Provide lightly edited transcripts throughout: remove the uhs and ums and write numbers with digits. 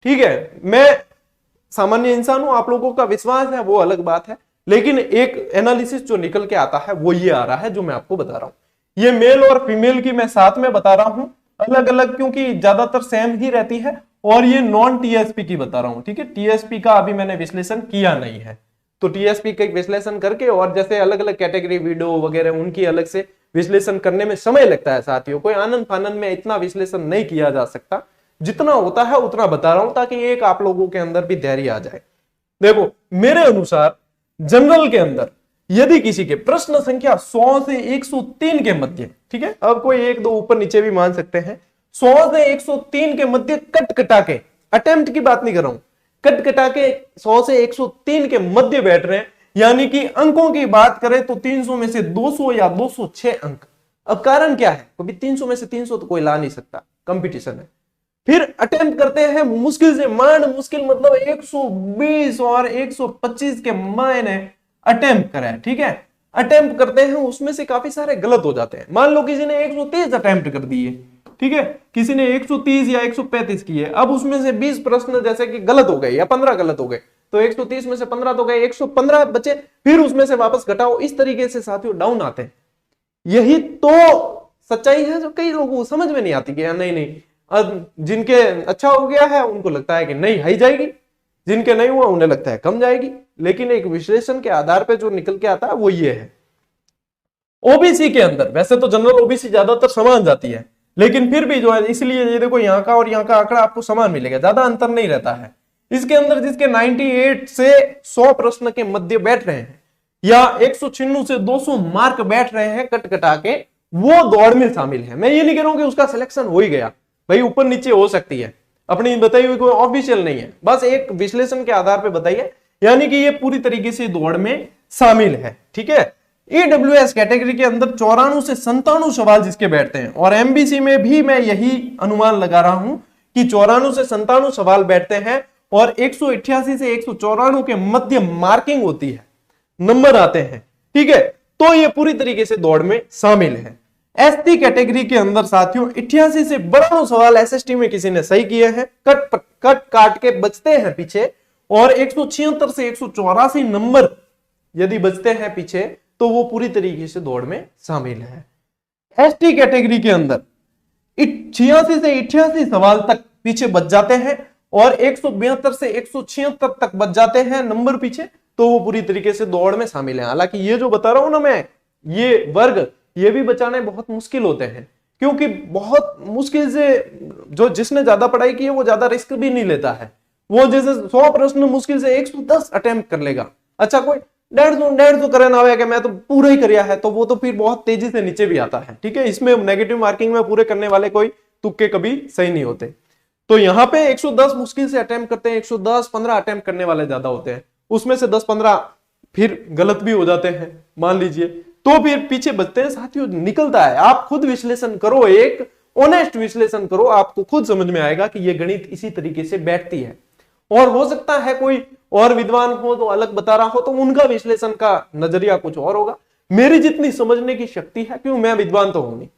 ठीक है, मैं सामान्य इंसान हूं, आप लोगों का विश्वास है वो अलग बात है, लेकिन एक एनालिसिस जो निकल के आता है वो ये आ रहा है जो मैं आपको बता रहा हूं। ये मेल और फीमेल की मैं साथ में बता रहा हूं, अलग अलग क्योंकि ज्यादातर सेम ही रहती है, और ये नॉन टीएसपी की बता रहा हूं। ठीक है, टीएसपी का अभी मैंने विश्लेषण किया नहीं है, तो टीएसपी का विश्लेषण करके और जैसे अलग अलग कैटेगरी वीडियो वगैरह उनकी अलग से विश्लेषण करने में समय लगता है साथियों, कोई आनंद फानंद में इतना विश्लेषण नहीं किया जा सकता, जितना होता है उतना बता रहा हूं ताकि एक आप लोगों के अंदर भी धैर्य आ जाए। देखो मेरे अनुसार जनरल के अंदर यदि किसी के प्रश्न संख्या 100 से 103 के मध्य, ठीक है, अब कोई एक दो ऊपर नीचे भी मान सकते हैं, 100 से 103 के मध्य कट कटा के, अटेम्प्ट की बात नहीं कर रहा हूं, कट कटा के 100 से 103 के मध्य बैठ रहे हैं, यानी कि अंकों की बात करें तो 300 में से 200 या 206 अंक। अब कारण क्या है, कभी 300 में से 300 तो कोई ला नहीं सकता, कंपटीशन है। फिर अटेम्प्ट करते हैं मुश्किल से, मान मुश्किल मतलब 120 और 125 के मायने अटेम्प्ट करा है। ठीक है, अटेम्प्ट करते हैं, उसमें से काफी सारे गलत हो जाते हैं। मान लो किसी ने 130 अटेम्प्ट कर दिए, ठीक है, किसी ने 130 या 135 किए, अब उसमें से 20 प्रश्न जैसे कि गलत हो गए या 15 गलत हो गए, तो 130 में से 15 तो गए, 115 बचे, फिर उसमें से वापस घटाओ। इस तरीके से साथियों डाउन आते हैं। यही तो सच्चाई है जो कई लोगों को समझ में नहीं आती कि नहीं नहीं, जिनके अच्छा हो गया है उनको लगता है कि नहीं हाई जाएगी, जिनके नहीं हुआ उन्हें लगता है कम जाएगी। लेकिन एक विश्लेषण के आधार पर जो निकल के आता है वो ये है। ओबीसी के अंदर वैसे तो जनरल ओबीसी ज्यादातर समान जाती है, लेकिन फिर भी जो है, इसलिए ये देखो यहाँ का और यहाँ का आंकड़ा आपको समान मिलेगा, ज्यादा अंतर नहीं रहता है। इसके अंदर जिसके 98 से 100 प्रश्न के मध्य बैठ रहे हैं या 196 से 200 मार्क बैठ रहे हैं कट कटा के, वो दौड़ में शामिल है। मैं ये नहीं कह रहा हूं कि उसका सिलेक्शन हो ही गया, भाई ऊपर नीचे हो सकती है, अपनी बताई हुई कोई ऑफिशियल नहीं है, बस एक विश्लेषण के आधार पर बताइए, यानी कि ये पूरी तरीके से दौड़ में शामिल है। ठीक है, ईडब्ल्यूएस कैटेगरी के अंदर 94 से 97 सवाल जिसके बैठते हैं, और एमबीसी में भी मैं यही अनुमान लगा रहा हूं कि 94 से 97 सवाल बैठते हैं और 188 से 194 के मध्य मार्किंग होती है, नंबर आते हैं। ठीक है, तो ये पूरी तरीके से दौड़ में शामिल है। एसटी कैटेगरी के अंदर साथियों 88 से 92 सवाल एसएसटी में किसी ने सही किए हैं, कट काट के बचते हैं पीछे, और 176 से 184 नंबर यदि बचते हैं पीछे, तो वो पूरी तरीके से दौड़ में शामिल है। एसटी कैटेगरी के अंदर 86 से 88 सवाल तक पीछे बच जाते हैं और 172 से 176 तक बच जाते हैं नंबर पीछे, तो वो पूरी तरीके से दौड़ में शामिल है। हालांकि ये जो बता रहा हूं ना मैं, ये वर्ग ये भी बचाने बहुत मुश्किल होते हैं, क्योंकि बहुत मुश्किल से जो जिसने ज्यादा पढ़ाई की है वो ज्यादा रिस्क भी नहीं लेता है। वो जैसे 100 प्रश्न मुश्किल से 110 अटेम्प्ट कर लेगा, अच्छा कोई 150 करे ना आवे कि मैं तो पूरा ही करिया है, तो वो तो फिर बहुत तेजी से नीचे भी आता है। ठीक है, इसमें नेगेटिव मार्किंग में पूरे करने वाले कोई तुक्के कभी सही नहीं होते। तो यहाँ पे 110 मुश्किल से अटेम्प्ट करते हैं, 110-15 अटेम्प्ट करने वाले ज्यादा होते हैं, उसमें से 10-15 फिर गलत भी हो जाते हैं मान लीजिए, तो फिर पीछे बचते हैं। साथियों निकलता है, आप खुद विश्लेषण करो, एक ऑनेस्ट विश्लेषण करो, आपको खुद समझ में आएगा कि ये गणित इसी तरीके से बैठती है। और हो सकता है कोई और विद्वान हो तो अलग बता रहा हो, तो उनका विश्लेषण का नजरिया कुछ और होगा। मेरी जितनी समझने की शक्ति है, क्यों मैं विद्वान तो हूं नहीं,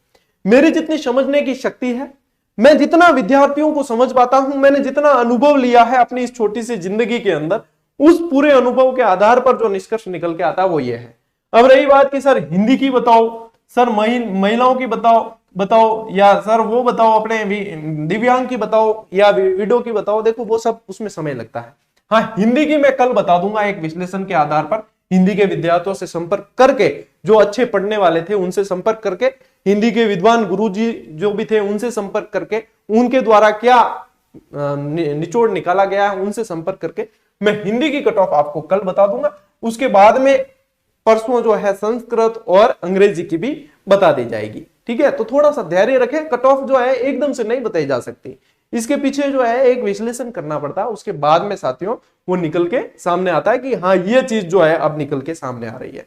मेरी जितनी समझने की शक्ति है, मैं जितना विद्यार्थियों को समझ पाता हूं, मैंने जितना अनुभव लिया है अपनी इस छोटी सी जिंदगी के अंदर, उस पूरे अनुभव के आधार पर जो निष्कर्ष निकल के आता है वो ये है। अब रही बात कि सर हिंदी की बताओ, सर महिलाओं की बताओ या सर वो बताओ अपने दिव्यांग की बताओ या वीडियो की बताओ, देखो वो सब उसमें समय लगता है। हाँ, हिंदी की मैं कल बता दूंगा एक विश्लेषण के आधार पर, हिंदी के विद्यार्थियों से संपर्क करके, जो अच्छे पढ़ने वाले थे उनसे संपर्क करके, हिंदी के विद्वान गुरुजी जो भी थे उनसे संपर्क करके, उनके द्वारा क्या निचोड़ निकाला गया है उनसे संपर्क करके मैं हिंदी की कट ऑफ आपको कल बता दूंगा। उसके बाद में परसों जो है संस्कृत और अंग्रेजी की भी बता दी जाएगी। ठीक है, तो थोड़ा सा धैर्य रखें, कट ऑफ जो है एकदम से नहीं बताई जा सकती, इसके पीछे जो है एक विश्लेषण करना पड़ता है, उसके बाद में साथियों वो निकल के सामने आता है कि हाँ ये चीज जो है अब निकल के सामने आ रही है।